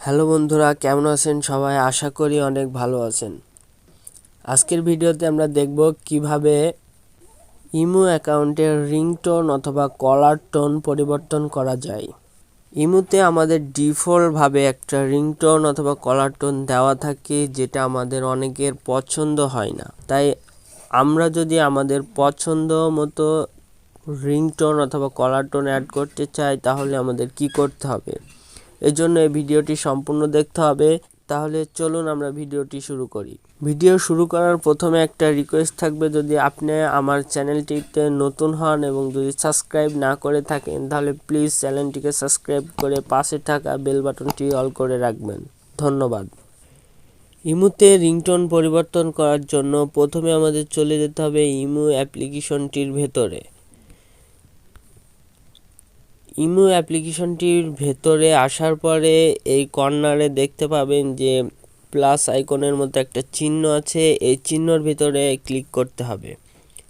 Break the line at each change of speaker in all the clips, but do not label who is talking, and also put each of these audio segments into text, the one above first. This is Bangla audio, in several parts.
হ্যালো বন্ধুরা, কেমন আছেন সবাই? আশা করি অনেক ভালো আছেন। আজকের ভিডিওতে আমরা দেখব কিভাবে ইমো অ্যাকাউন্টের রিংটোন অথবা কলার টোন পরিবর্তন করা যায়। ইমোতে আমাদের ডিফল্টভাবে একটা রিংটোন অথবা কলার টোন দেওয়া থাকে, যেটা আমাদের অনেকের পছন্দ হয় না। তাই আমরা যদি আমাদের পছন্দ মতো রিংটোন অথবা কলার টোন অ্যাড করতে চাই, তাহলে আমাদের কি করতে হবে? এর জন্য এই ভিডিওটি সম্পূর্ণ দেখতে হবে। তাহলে চলুন আমরা ভিডিওটি শুরু করি। ভিডিও শুরু করার প্রথমে একটা রিকোয়েস্ট থাকবে, যদি আপনি আমার চ্যানেলটিতে নতুন হন এবং যদি সাবস্ক্রাইব না করে থাকেন, তাহলে প্লিজ চ্যানেলটিকে সাবস্ক্রাইব করে পাশে থাকা বেল বাটনটি অল করে রাখবেন। ধন্যবাদ। ইমোতে রিংটোন পরিবর্তন করার জন্য প্রথমে আমাদের চলে যেতে হবে ইমো অ্যাপ্লিকেশনটির ভেতরে। ইমো অ্যাপ্লিকেশনটির ভেতরে আসার পরে এই কর্নারে দেখতে পাবেন যে প্লাস আইকনের মতো একটা চিহ্ন আছে। এই চিহ্নর ভিতরে ক্লিক করতে হবে।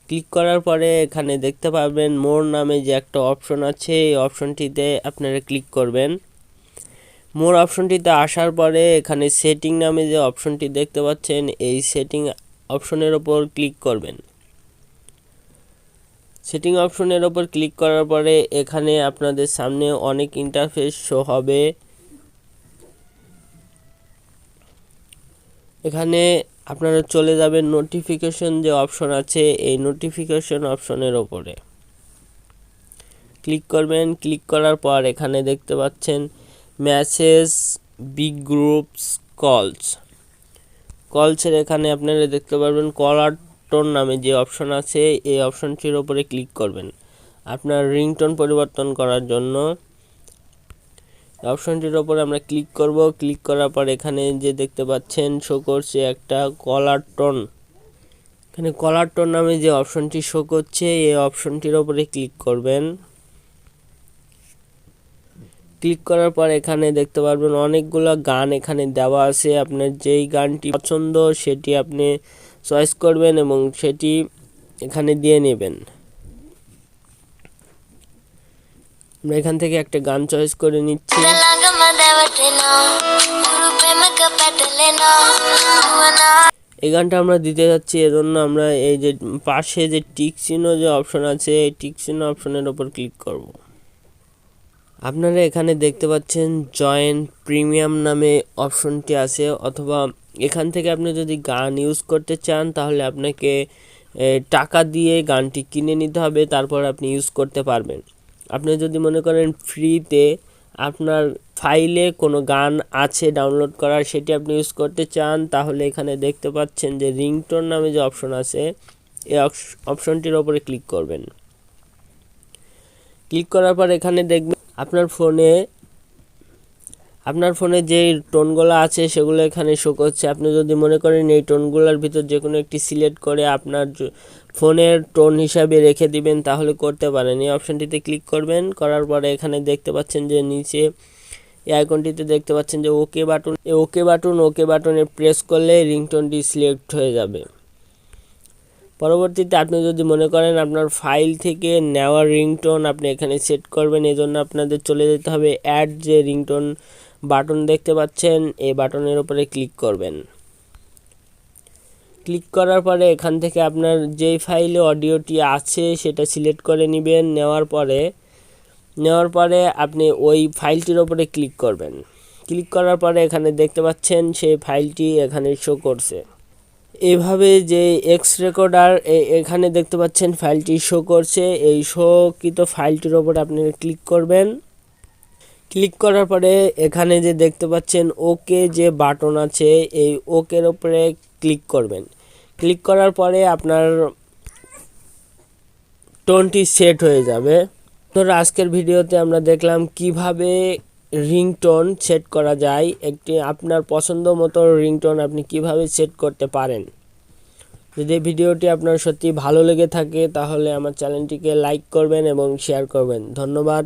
ক্লিক করার পরে এখানে দেখতে পাবেন মোর নামে যে একটা অপশন আছে, এই অপশনটিতে আপনারা ক্লিক করবেন। মোর অপশনটিতে আসার পরে এখানে সেটিং নামে যে অপশনটি দেখতে পাচ্ছেন, এই সেটিং অপশনের ওপর ক্লিক করবেন। সেটিং অপশনের ওপর ক্লিক করার পরে এখানে আপনাদের সামনে অনেক ইন্টারফেস শো হবে। এখানে আপনারা চলে যাবেন নোটিফিকেশন যে অপশন আছে, এই নোটিফিকেশন অপশনের ওপরে ক্লিক করবেন। ক্লিক করার পর এখানে দেখতে পাচ্ছেন মেসেজ, বিগ গ্রুপস, কলসের এখানে আপনারা দেখতে পারবেন কলার টোন নামে যে অপশন আছে, এই অপশনটির উপরে ক্লিক করবেন আপনার রিংটোন পরিবর্তন করার জন্য। অপশনটির উপরে আমরা ক্লিক করব। ক্লিক করার পর এখানে যে দেখতে পাচ্ছেন শো করছে একটা কলার টোন। এখানে কলার টোন নামে যে অপশনটি শো করছে, এই অপশনটির উপরে ক্লিক করবেন। ক্লিক করার পর এখানে দেখতে পারবেন অনেকগুলো গান এখানে দেওয়া আছে। আপনার যেই গানটি পছন্দ সেটি আপনি চয়েস করবেন এবং সেটি এখানে দিয়ে নেবেন। আমরা এখান থেকে একটা গান চয়েস করে নিচ্ছি। এই গানটা আমরা দিতে যাচ্ছি, এজন্য আমরা এই যে পাশে যে টিক চিহ্ন যে অপশন আছে, এই টিক চিহ্ন অপশনের উপর ক্লিক করব। আপনারা এখানে দেখতে পাচ্ছেন জয়েন প্রিমিয়াম নামে অপশনটি আছে, অথবা এখান থেকে আপনি যদি গান ইউজ করতে চান তাহলে আপনাকে টাকা দিয়ে গানটি কিনে নিতে হবে, তারপর আপনি ইউজ করতে পারবেন। আপনি যদি মনে করেন ফ্রিতে আপনার ফাইলে কোনো গান আছে ডাউনলোড করার, সেটি আপনি ইউজ করতে চান, তাহলে এখানে দেখতে পাচ্ছেন যে রিংটোন নামে যে অপশন আছে, এই অপশনটির ওপরে ক্লিক করবেন। ক্লিক করার পর এখানে দেখবেন আপনার ফোনে যে টোনগুলো আছে সেগুলো এখানে শো করছে। আপনি যদি মনে করেন এই টোনগুলোর ভিতর যে কোনো একটি সিলেক্ট করে আপনার ফোনের টোন হিসাবে রেখে দিবেন, তাহলে করতে পারেন। এই অপশনটিতে ক্লিক করবেন। করার পরে এখানে দেখতে পাচ্ছেন যে নিচে এই আইকনটিতে দেখতে পাচ্ছেন যে ওকে বাটন, এই ওকে বাটনে প্রেস করলে রিংটোনটি সিলেক্ট হয়ে যাবে। পরবর্তীতে আপনি যদি মনে করেন আপনার ফাইল থেকে নেওয়া রিংটোন আপনি এখানে সেট করবেন, এজন্য আপনাদের চলে যেতে হবে অ্যাড যে রিংটোন বাটন দেখতে পাচ্ছেন, এই বাটনের উপরে ক্লিক করবেন। ক্লিক করার পরে এখান থেকে আপনার যেই ফাইলে অডিওটি আছে সেটা সিলেক্ট করে নেবেন। নেওয়ার পরে আপনি ওই ফাইলটির উপরে ক্লিক করবেন। ক্লিক করার পরে এখানে দেখতে পাচ্ছেন সেই ফাইলটি এখানে শো করছে। এভাবে যে এক্স রেকর্ডার এখানে দেখতে পাচ্ছেন ফাইলটি শো করছে, এই শোকৃত ফাইলটির ওপরে আপনি ক্লিক করবেন। ক্লিক করার পরে এখানে যে দেখতে পাচ্ছেন ওকে যে বাটন আছে, এই ওকের ওপরে ক্লিক করবেন। ক্লিক করার পরে আপনার টোনটি সেট হয়ে যাবে। তো আজকের ভিডিওতে আমরা দেখলাম কিভাবে রিংটোন সেট করা যায়। একটি আপনার পছন্দ মতো রিংটোন আপনি কিভাবে সেট করতে পারেন। যদি ভিডিওটি আপনার সত্যি ভালো লেগে থাকে তাহলে আমার চ্যানেলটিকে লাইক করবেন এবং শেয়ার করবেন। ধন্যবাদ।